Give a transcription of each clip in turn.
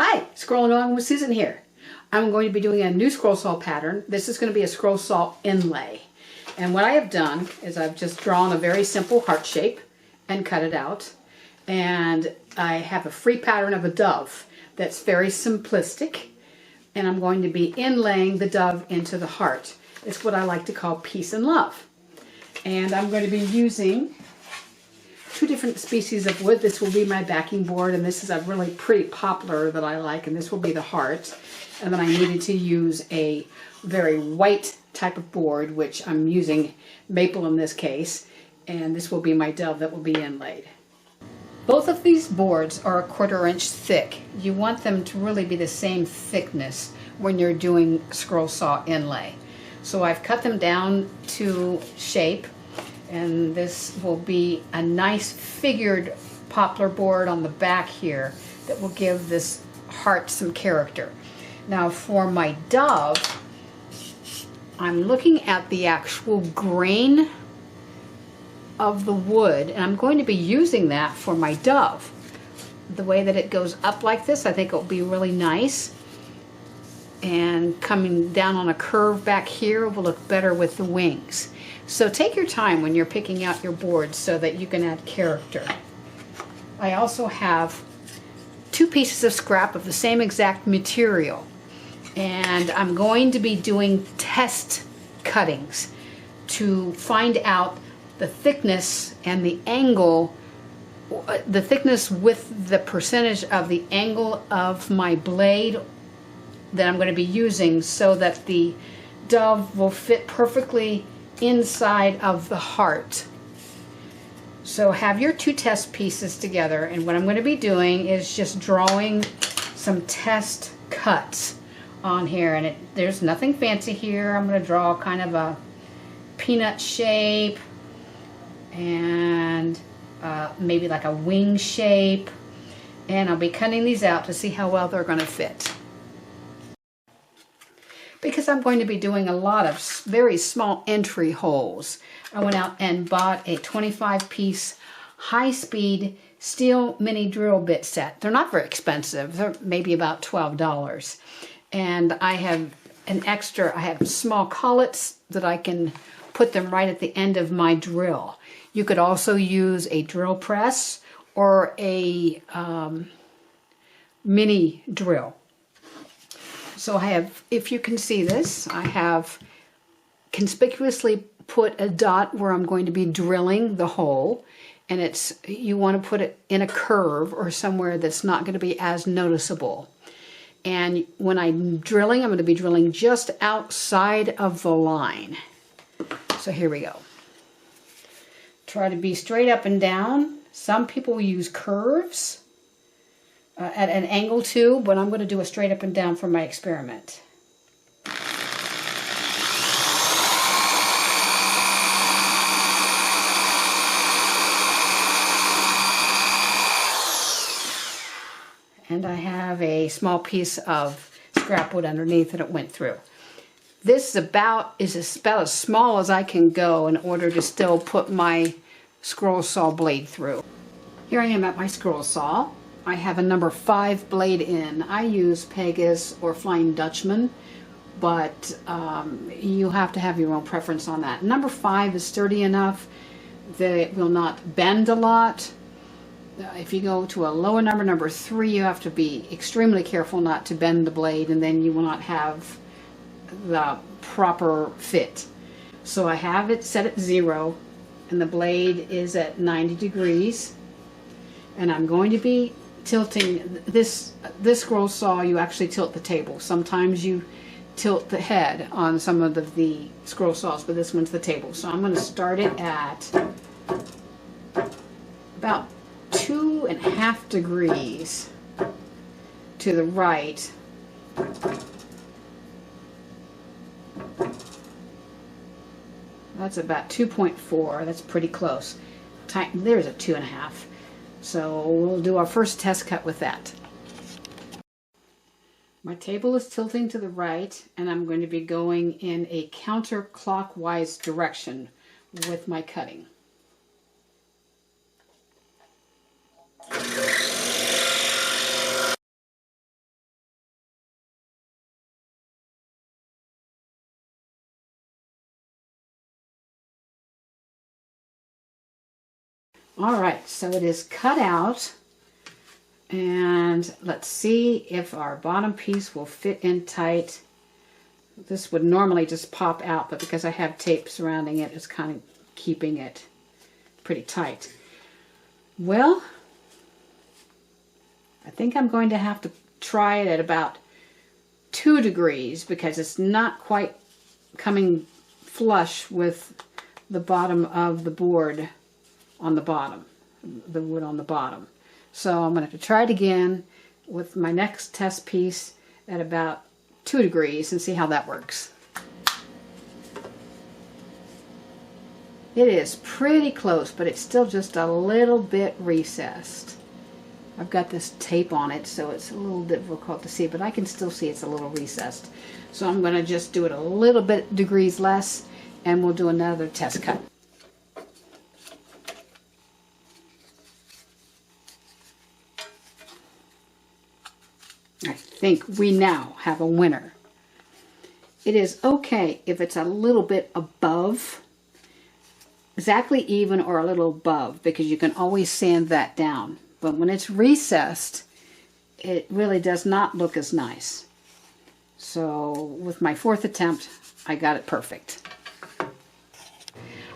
Hi, scrolling along with Susan here. I'm going to be doing a new scroll saw pattern. This is going to be a scroll saw inlay. And what I have done is I've just drawn a very simple heart shape and cut it out. And I have a free pattern of a dove that's very simplistic. And I'm going to be inlaying the dove into the heart. It's what I like to call peace and love. And I'm going to be using two different species of wood. This will be my backing board, and this is a really pretty poplar that I like, and this will be the heart. And then I needed to use a very white type of board, which I'm using maple in this case, and this will be my dove that will be inlaid. Both of these boards are 1/4 inch thick. You want them to really be the same thickness when you're doing scroll saw inlay. So I've cut them down to shape. And this will be a nice figured poplar board on the back here that will give this heart some character. Now for my dove, I'm looking at the actual grain of the wood, and I'm going to be using that for my dove. The way that it goes up like this, I think it will be really nice. And coming down on a curve back here will look better with the wings. So take your time when you're picking out your boards so that you can add character. I also have 2 pieces of scrap of the same exact material, and I'm going to be doing test cuttings to find out the thickness and the angle, the thickness with the percentage of the angle of my blade that I'm going to be using, so that the dove will fit perfectly inside of the heart. So have your 2 test pieces together, and what I'm going to be doing is just drawing some test cuts on here, and there's nothing fancy here. I'm going to draw kind of a peanut shape and maybe like a wing shape, and I'll be cutting these out to see how well they're going to fit. Because I'm going to be doing a lot of very small entry holes, I went out and bought a 25-piece high-speed steel mini drill bit set. They're not very expensive. They're maybe about $12. And I have an extra, I have small collets that I can put them right at the end of my drill. You could also use a drill press or a mini drill. So I have, if you can see this, I have conspicuously put a dot where I'm going to be drilling the hole, and you want to put it in a curve or somewhere that's not going to be as noticeable. And when I'm drilling, I'm going to be drilling just outside of the line. So here we go. Try to be straight up and down. Some people use curves at an angle too, but I'm going to do a straight up and down for my experiment. And I have a small piece of scrap wood underneath that it went through. This is about as small as I can go in order to still put my scroll saw blade through. Here I am at my scroll saw. I have a number 5 blade in. I use Pegasus or Flying Dutchman, but you have to have your own preference on that. Number 5 is sturdy enough that it will not bend a lot. If you go to a lower number, number 3, you have to be extremely careful not to bend the blade, and then you will not have the proper fit. So I have it set at 0, and the blade is at 90 degrees, and I'm going to be tilting this scroll saw. You actually tilt the table. Sometimes you tilt the head on some of the scroll saws, but this one's the table. So I'm going to start it at about 2.5 degrees to the right. That's about 2.4. That's pretty close. There's a 2.5. So we'll do our first test cut with that. My table is tilting to the right, and I'm going to be going in a counterclockwise direction with my cutting. All right, so it is cut out. And let's see if our bottom piece will fit in tight. This would normally just pop out, but because I have tape surrounding it, it's kind of keeping it pretty tight. Well, I think I'm going to have to try it at about 2 degrees because it's not quite coming flush with the bottom of the board on the bottom, the wood on the bottom. So I'm going to have to try it again with my next test piece at about 2 degrees and see how that works. It is pretty close, but it's still just a little bit recessed. I've got this tape on it, so it's a little difficult to see, but I can still see it's a little recessed. So I'm going to just do it a little bit degrees less, and we'll do another test cut. I think we now have a winner. It is okay if it's a little bit above, exactly even or a little above, because you can always sand that down. But when it's recessed, it really does not look as nice. So with my 4th attempt, I got it perfect.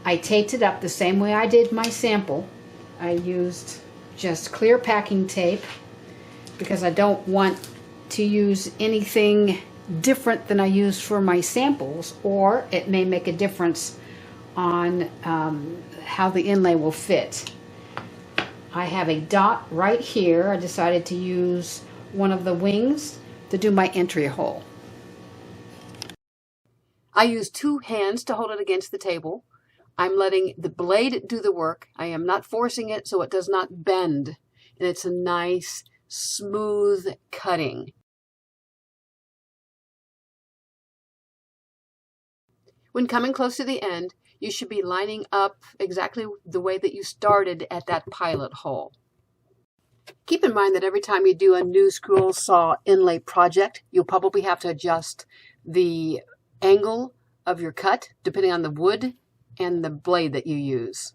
I taped it up the same way I did my sample. I used just clear packing tape because I don't want to use anything different than I used for my samples, or it may make a difference on how the inlay will fit. I have a dot right here. I decided to use one of the wings to do my entry hole. I use 2 hands to hold it against the table. I'm letting the blade do the work. I am not forcing it so it does not bend. And it's a nice, smooth cutting. When coming close to the end, you should be lining up exactly the way that you started at that pilot hole. Keep in mind that every time you do a new scroll saw inlay project, you'll probably have to adjust the angle of your cut depending on the wood and the blade that you use.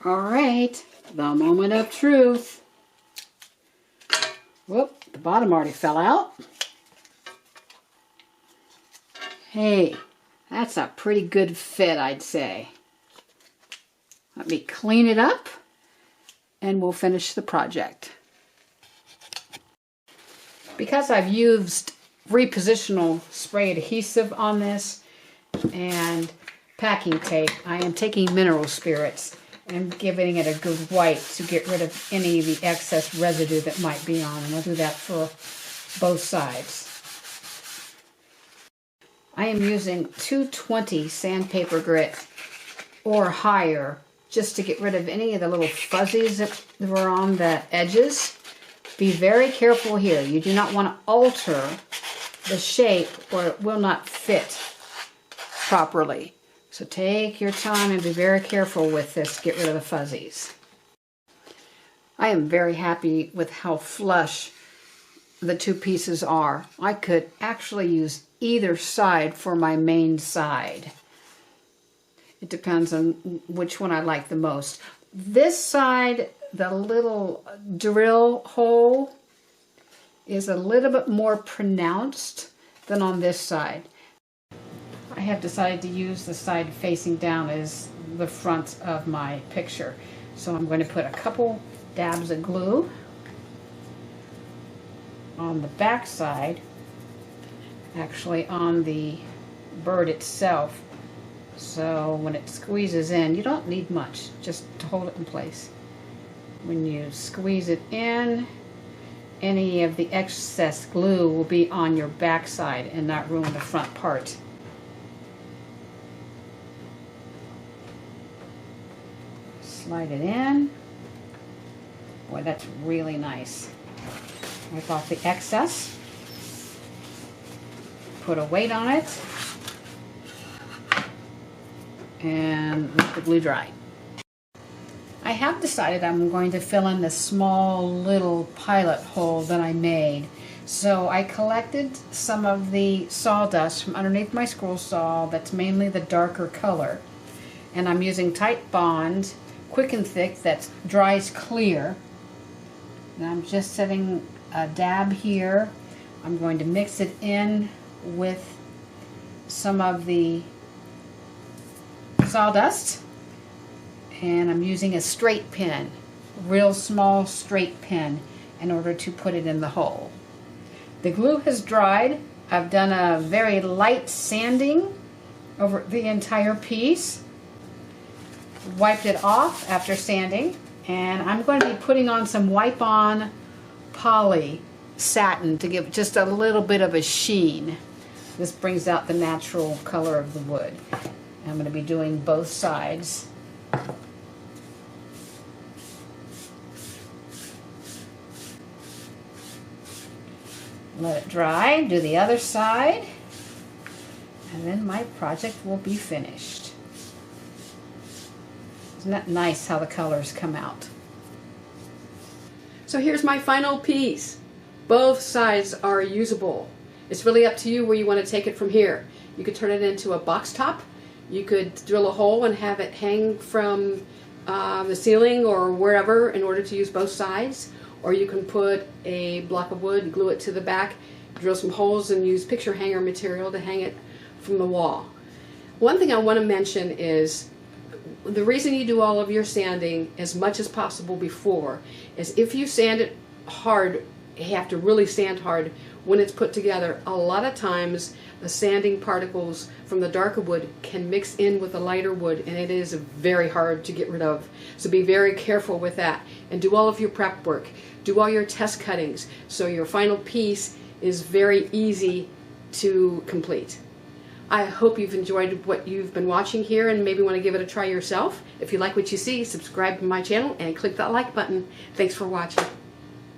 All right, the moment of truth. Whoop, the bottom already fell out. Hey, that's a pretty good fit, I'd say. Let me clean it up and we'll finish the project. Because I've used repositional spray adhesive on this and packing tape, I am taking mineral spirits and giving it a good wipe to get rid of any of the excess residue that might be on, and I'll do that for both sides. I am using 220 sandpaper grit or higher just to get rid of any of the little fuzzies that were on the edges. Be very careful here. You do not want to alter the shape or it will not fit properly. So take your time and be very careful with this. Get rid of the fuzzies. I am very happy with how flush the 2 pieces are. I could actually use either side for my main side. It depends on which one I like the most. This side, the little drill hole is a little bit more pronounced than on this side. I have decided to use the side facing down as the front of my picture. So I'm going to put a couple dabs of glue on the back side, actually on the bird itself. So when it squeezes in, you don't need much, just to hold it in place. When you squeeze it in, any of the excess glue will be on your back side and not ruin the front part. Slide it in. Boy, that's really nice. Wipe off the excess. Put a weight on it. And let the glue dry. I have decided I'm going to fill in the small little pilot hole that I made. So I collected some of the sawdust from underneath my scroll saw that's mainly the darker color. And I'm using Titebond Quick and Thick that dries clear. And I'm just setting a dab here. I'm going to mix it in with some of the sawdust, and I'm using a straight pin, real small straight pin, in order to put it in the hole. The glue has dried. I've done a very light sanding over the entire piece, wiped it off after sanding, and I'm going to be putting on some wipe-on poly satin to give just a little bit of a sheen. This brings out the natural color of the wood. I'm going to be doing both sides. Let it dry, do the other side, and then my project will be finished. Isn't that nice how the colors come out? So here's my final piece. Both sides are usable. It's really up to you where you want to take it from here. You could turn it into a box top. You could drill a hole and have it hang from the ceiling or wherever in order to use both sides. Or you can put a block of wood, glue it to the back, drill some holes, and use picture hanger material to hang it from the wall. One thing I want to mention is the reason you do all of your sanding as much as possible before is if you sand it hard, you have to really sand hard when it's put together. A lot of times the sanding particles from the darker wood can mix in with the lighter wood, and it is very hard to get rid of. So be very careful with that, and do all of your prep work. Do all your test cuttings so your final piece is very easy to complete. I hope you've enjoyed what you've been watching here and maybe want to give it a try yourself. If you like what you see, subscribe to my channel and click that like button. Thanks for watching.